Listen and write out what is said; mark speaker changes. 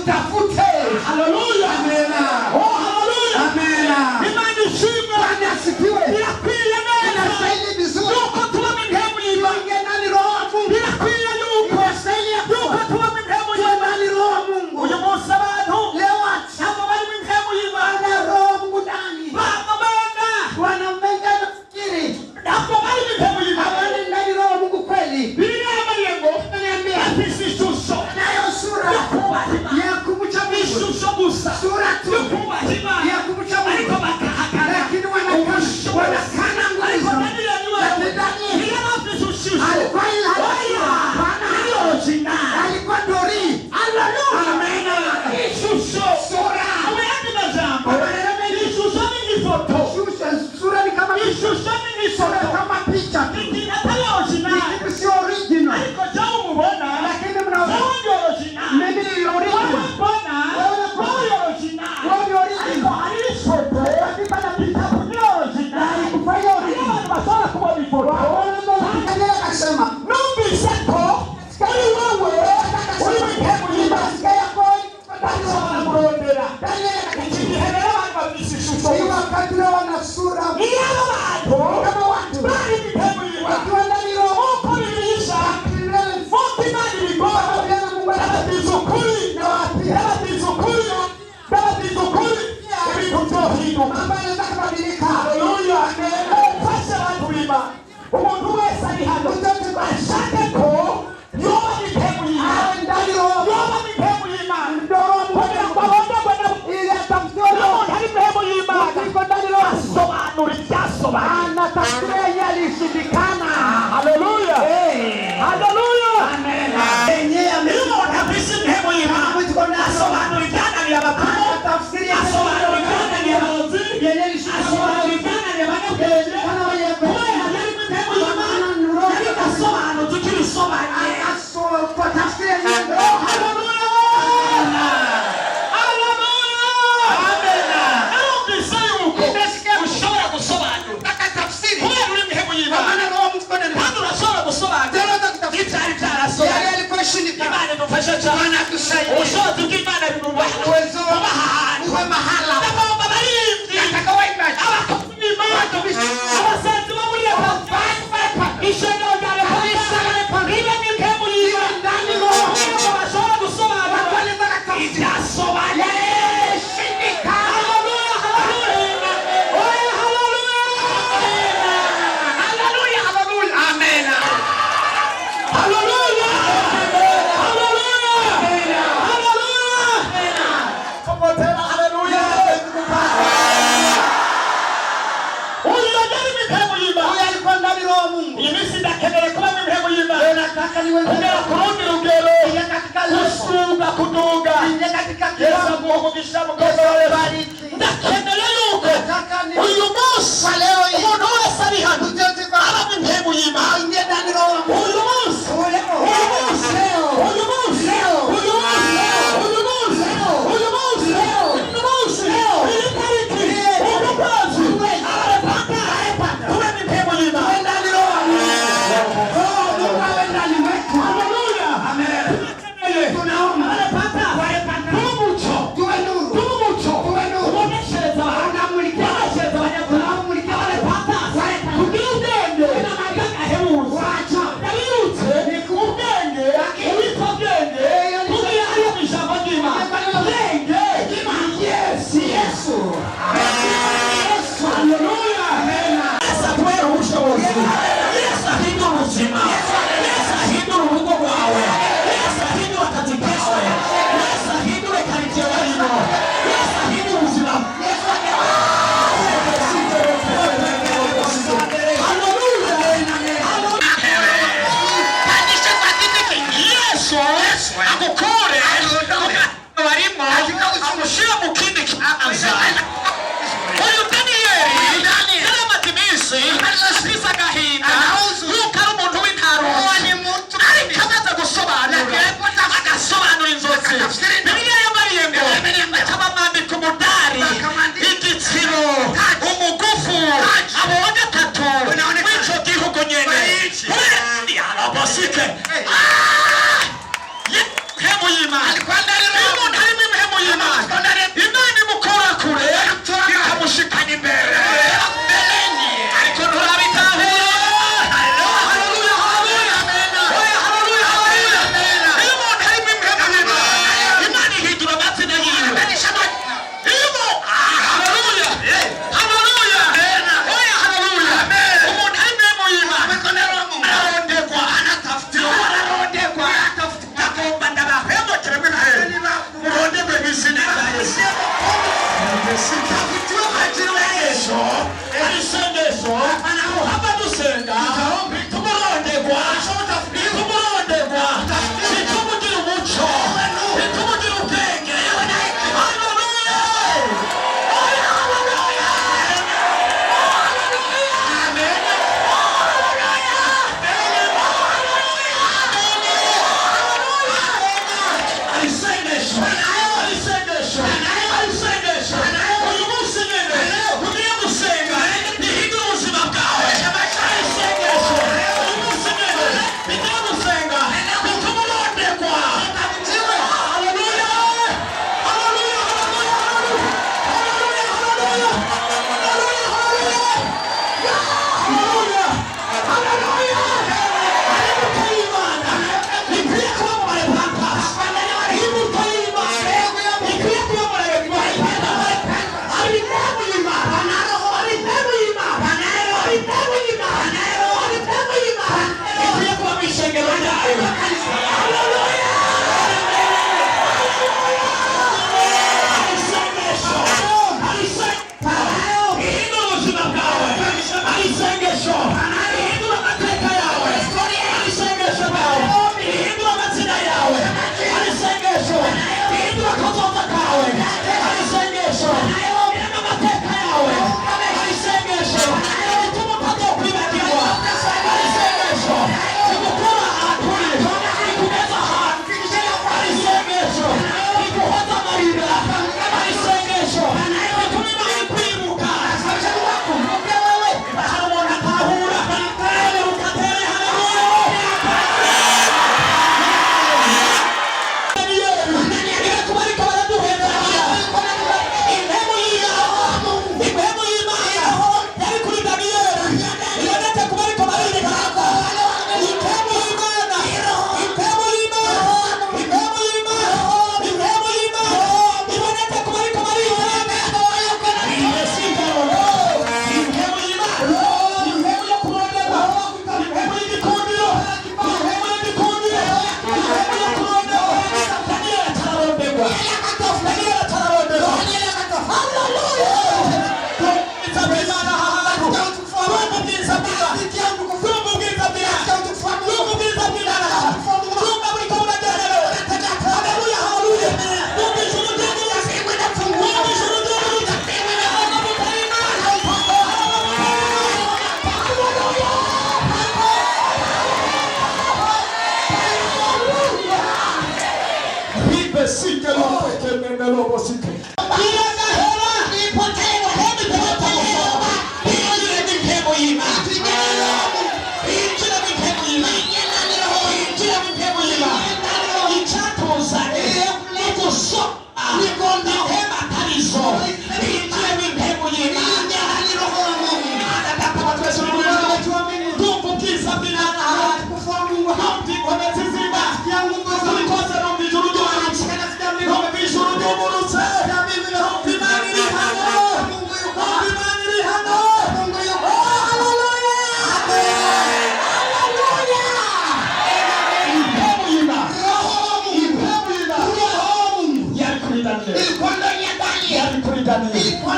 Speaker 1: Mutafute.
Speaker 2: Haleluya.
Speaker 1: Amena.
Speaker 2: Oh haleluya.
Speaker 1: Amena.
Speaker 2: Imani shimwe.
Speaker 1: Bwana asifiwe.
Speaker 2: Birakwiye neza.
Speaker 1: Inastahili vizuri.
Speaker 2: Yuko tuba mihemu y'Imana.
Speaker 1: Nani roho wa Mungu.
Speaker 2: Birakwiye yuko.
Speaker 1: Inastahili
Speaker 2: yuko tuba mihemu y'Imana.
Speaker 1: nani roho wa Mungu.
Speaker 2: Uyu munsi abantu.
Speaker 1: Leo
Speaker 2: abo bari mihemu y'Imana.
Speaker 1: roho wa Mungu ndani.
Speaker 2: Baba benda.
Speaker 1: Wanamenga nafikiri.
Speaker 2: Abo bari mihemu y'Imana.
Speaker 1: Hawana ndani roho wa Mungu kweli.
Speaker 2: Biblia y'amayengo.
Speaker 1: Ananiambia.
Speaker 2: Afisi ishusho.
Speaker 1: Nayo sura. Ya kumcha Mungu.
Speaker 2: Ishusho gusa.
Speaker 1: Sura tu. Ya kumcha Mungu.
Speaker 2: Ariko bakahakana.
Speaker 1: Lakini wanakana nguzo. Alikuwa alikuwa dori. Amena. Sura. Sura ni kama sura kama picha. Kitu si original. Lakini mnaona. Mimi ni original. Akasema wakati wana sura kama watu wakiwa ndani roho umuntu wese ari hano ashake ko yoba mihemu y'Imana ndani roho yoba mihemu y'Imana kugira ngo abone ili atamsoro hari mihemu y'Imana iko ndani roho asobanura ibyasobanura anatafsiri yalishindikana. Haleluya. Haleluya. Amen. Yenyewe amesema kabisa mihemu y'Imana tuko na asobanura ibyaga ya bakuru tafsiri asobanura ibyaga ya bazi yenyewe asobanura ibyaga ya banyabwenge kana wenyewe
Speaker 2: Alikuwa ndani roho.
Speaker 1: Besite lo que me lo bosite.